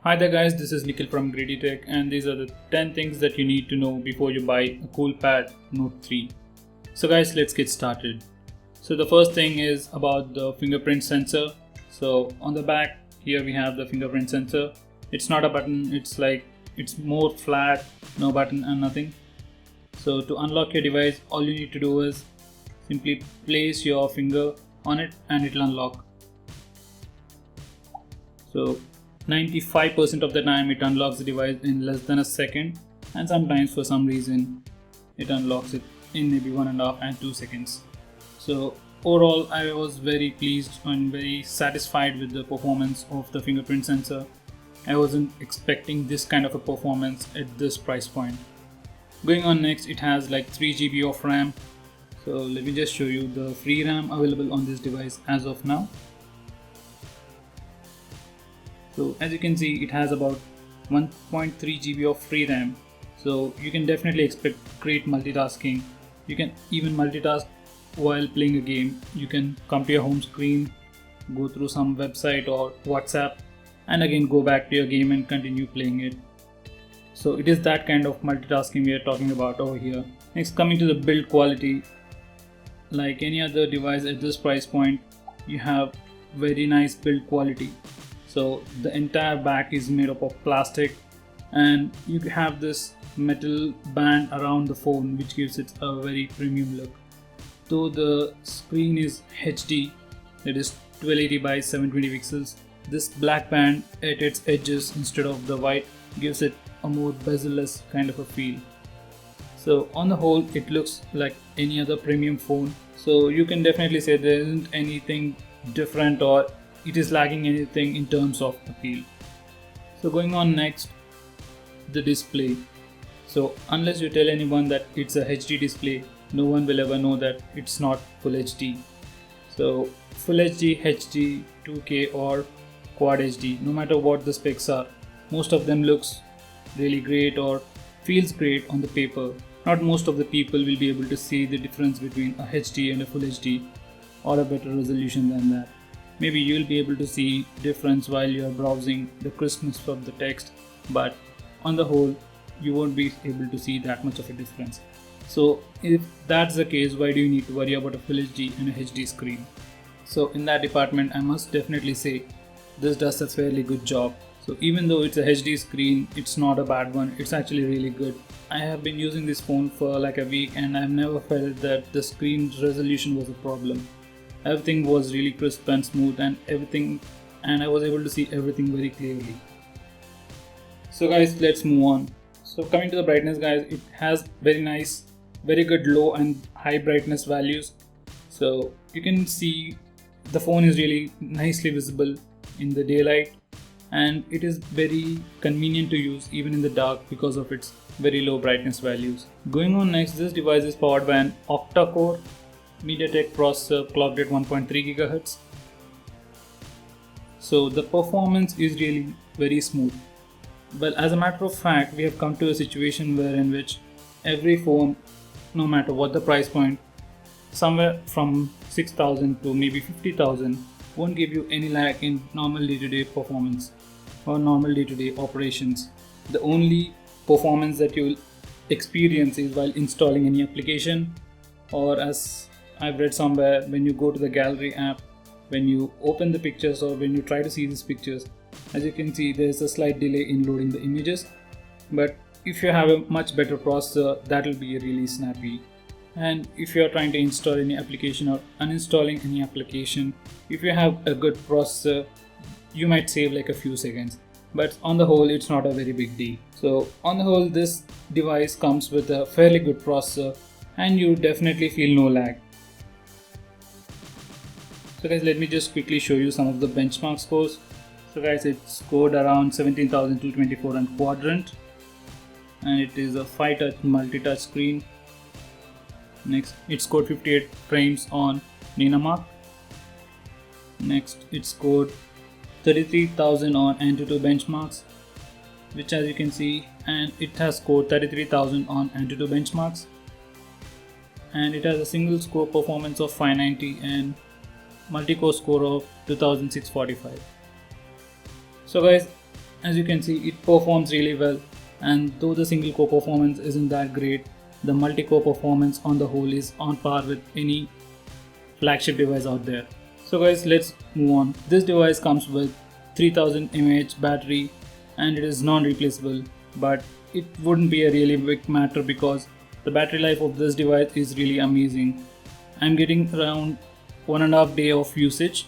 Hi there guys, this is Nikhil from GreedyTech and these are the 10 things that you need to know before you buy a Coolpad Note 3. So guys, let's get started. So the first thing is about the fingerprint sensor. So on the back here we have the fingerprint sensor. It's not a button, it's more flat, no button and nothing. So to unlock your device, all you need to do is simply place your finger on it and it will unlock. So 95% of the time it unlocks the device in less than a second, and sometimes for some reason it unlocks it in maybe 1.5 and 2 seconds. So overall I was very pleased and very satisfied with the performance of the fingerprint sensor. I wasn't expecting this kind of a performance at this price point. Going on next, it has like 3 GB of RAM. So let me just show you the free RAM available on this device as of now. So as you can see, it has about 1.3 GB of free RAM. So you can definitely expect great multitasking. You can even multitask while playing a game. You can come to your home screen, go through some website or WhatsApp, and again go back to your game and continue playing it. So it is that kind of multitasking we are talking about over here. Next, coming to the build quality, like any other device at this price point, you have very nice build quality. So the entire back is made up of plastic and you have this metal band around the phone which gives it a very premium look. Though the screen is HD, it is 1280 by 720 pixels, this black band at its edges instead of the white gives it a more bezel-less kind of a feel. So on the whole it looks like any other premium phone. So you can definitely say there isn't anything different or it is lagging anything in terms of appeal. So going on next, the display. So unless you tell anyone that it's a HD display, no one will ever know that it's not Full HD. So Full HD, HD, 2K or Quad HD, no matter what the specs are, most of them looks really great or feels great on the paper. Not most of the people will be able to see the difference between a HD and a Full HD or a better resolution than that. Maybe you'll be able to see difference while you're browsing the crispness of the text, but on the whole you won't be able to see that much of a difference. So if that's the case, why do you need to worry about a Full HD and a HD screen? So in that department I must definitely say this does a fairly good job. So even though it's a HD screen, it's not a bad one, it's actually really good. I have been using this phone for like a week and I've never felt that the screen resolution was a problem. Everything was really crisp and smooth and I was able to see everything very clearly. So guys, let's move on. So coming to the brightness guys, it has very good low and high brightness values. So you can see the phone is really nicely visible in the daylight and it is very convenient to use even in the dark because of its very low brightness values. Going on next, this device is powered by an octa-core MediaTek processor clocked at 1.3 GHz. So the performance is really very smooth. But as a matter of fact, we have come to a situation in which every phone, no matter what the price point, somewhere from 6,000 to maybe 50,000 won't give you any lag in normal day-to-day performance or normal day-to-day operations. The only performance that you will experience is while installing any application, or as I've read somewhere, when you go to the gallery app, when you open the pictures or when you try to see these pictures, as you can see there's a slight delay in loading the images. But if you have a much better processor, that will be really snappy. And if you are trying to install any application or uninstalling any application, if you have a good processor, you might save like a few seconds. But on the whole, it's not a very big deal. So on the whole, this device comes with a fairly good processor and you definitely feel no lag. So guys, let me just quickly show you some of the benchmark scores. So guys, it scored around 17,224 on Quadrant and it is a 5-touch multi-touch screen. Next, it scored 58 frames on Ninamark. Next, it scored 33,000 on Antutu benchmarks, which as you can see, and it has scored 33,000 on Antutu benchmarks, and it has a single score performance of 590 and multi-core score of 2645. So guys, as you can see, it performs really well, and though the single core performance isn't that great, the multi-core performance on the whole is on par with any flagship device out there. So guys, let's move on. This device comes with 3000 mAh battery and it is non-replaceable, but it wouldn't be a really big matter because the battery life of this device is really amazing. I'm getting around 1.5 days of usage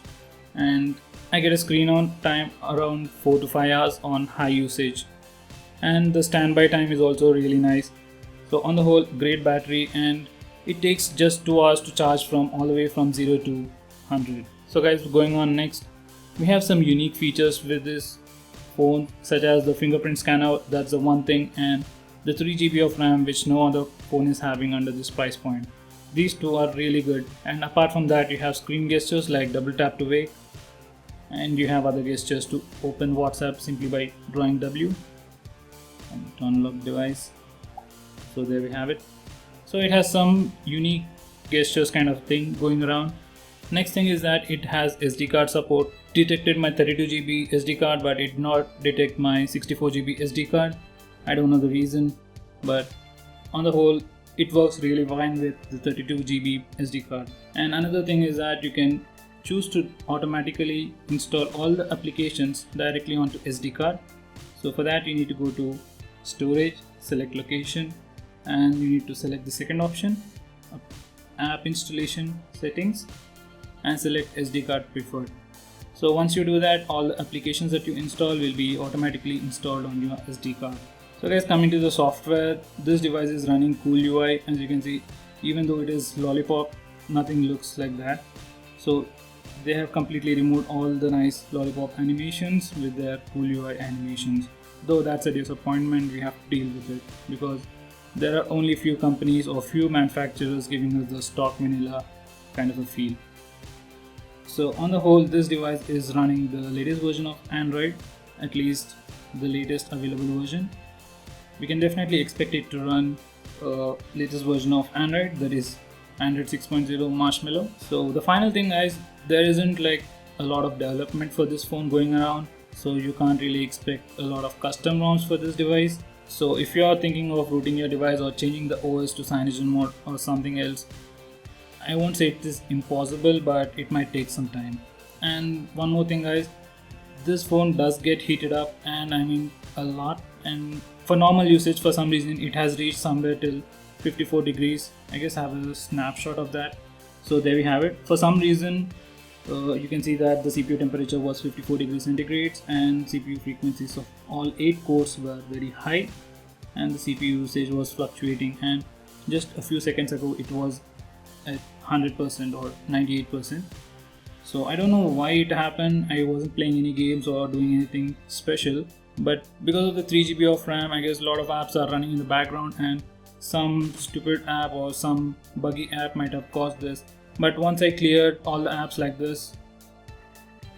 and I get a screen on time around 4 to 5 hours on high usage, and the standby time is also really nice. So on the whole, great battery, and it takes just 2 hours to charge from all the way from 0 to 100. So guys, going on next, we have some unique features with this phone, such as the fingerprint scanner, that's the one thing, and the 3 GB of RAM, which no other phone is having under this price point. These two are really good, and apart from that, you have screen gestures like double tap to wake, and you have other gestures to open WhatsApp simply by drawing W and to unlock device. So there we have it. So it has some unique gestures kind of thing going around. Next thing is that it has SD card support. Detected my 32 GB SD card, but it did not detect my 64 GB SD card. I don't know the reason, but on the whole, it works really fine with the 32 GB SD card. And another thing is that you can choose to automatically install all the applications directly onto SD card. So for that, you need to go to storage, select location, and you need to select the second option, app installation settings, and select SD card preferred. So once you do that, all the applications that you install will be automatically installed on your SD card. So guys, coming to the software, this device is running CoolUI. As you can see, even though it is Lollipop, nothing looks like that. So they have completely removed all the nice Lollipop animations with their CoolUI animations. Though that's a disappointment, we have to deal with it because there are only few companies or few manufacturers giving us the stock vanilla kind of a feel. So on the whole, this device is running the latest version of Android, at least the latest available version. We can definitely expect it to run latest version of Android, that is Android 6.0 Marshmallow. So the final thing, guys, there isn't like a lot of development for this phone going around, so you can't really expect a lot of custom ROMs for this device. So if you are thinking of rooting your device or changing the OS to CyanogenMod mode or something else, I won't say it is impossible, but it might take some time. And one more thing, guys, this phone does get heated up, and I mean a lot, and for normal usage, for some reason it has reached somewhere till 54 degrees. I guess I have a snapshot of that. So there we have it. For some reason, you can see that the CPU temperature was 54 degrees centigrade and CPU frequencies of all 8 cores were very high, and the CPU usage was fluctuating, and just a few seconds ago it was at 100% or 98%. So I don't know why it happened. I wasn't playing any games or doing anything special, but because of the 3 GB of RAM, I guess a lot of apps are running in the background, and some stupid app or some buggy app might have caused this. But once I cleared all the apps like this,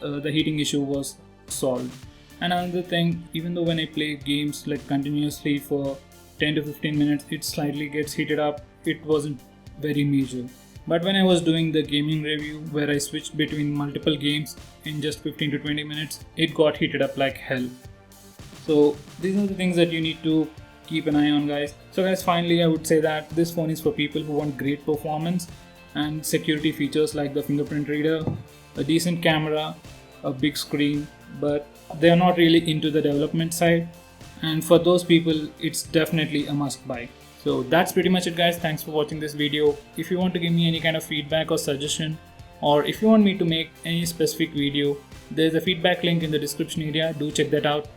the heating issue was solved. And another thing, even though when I play games like continuously for 10 to 15 minutes, it slightly gets heated up. It wasn't very major. But when I was doing the gaming review where I switched between multiple games in just 15 to 20 minutes, it got heated up like hell. So these are the things that you need to keep an eye on, guys. So guys, finally I would say that this phone is for people who want great performance and security features like the fingerprint reader, a decent camera, a big screen, but they are not really into the development side, and for those people it's definitely a must buy. So that's pretty much it, guys. Thanks for watching this video. If you want to give me any kind of feedback or suggestion, or if you want me to make any specific video, there's a feedback link in the description area. Do check that out.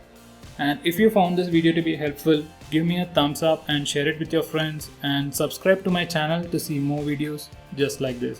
And if you found this video to be helpful, give me a thumbs up and share it with your friends, and subscribe to my channel to see more videos just like this.